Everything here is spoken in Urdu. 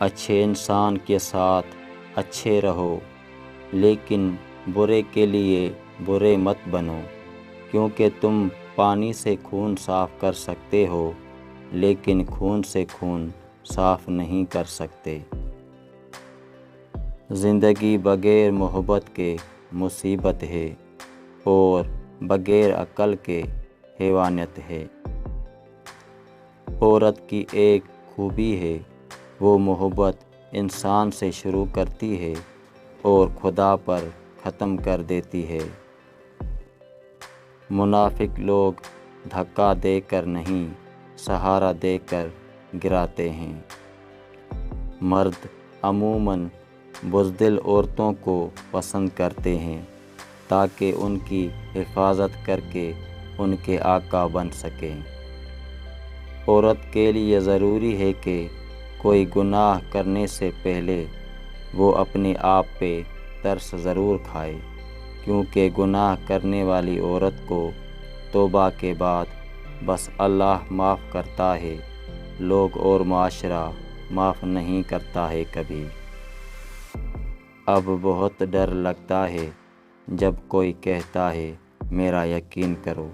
اچھے انسان کے ساتھ اچھے رہو، لیکن برے کے لیے برے مت بنو، کیونکہ تم پانی سے خون صاف کر سکتے ہو لیکن خون سے خون صاف نہیں کر سکتے۔ زندگی بغیر محبت کے مصیبت ہے، اور بغیر عقل کے حیوانیت ہے۔ عورت کی ایک خوبی ہے، وہ محبت انسان سے شروع کرتی ہے اور خدا پر ختم کر دیتی ہے۔ منافق لوگ دھکا دے کر نہیں، سہارا دے کر گراتے ہیں۔ مرد عموماً بزدل عورتوں کو پسند کرتے ہیں تاکہ ان کی حفاظت کر کے ان کے آقا بن سکیں۔ عورت کے لیے ضروری ہے کہ کوئی گناہ کرنے سے پہلے وہ اپنے آپ پہ ترس ضرور کھائے، کیونکہ گناہ کرنے والی عورت کو توبہ کے بعد بس اللہ معاف کرتا ہے، لوگ اور معاشرہ معاف نہیں کرتا ہے کبھی۔ اب بہت ڈر لگتا ہے جب کوئی کہتا ہے میرا یقین کرو۔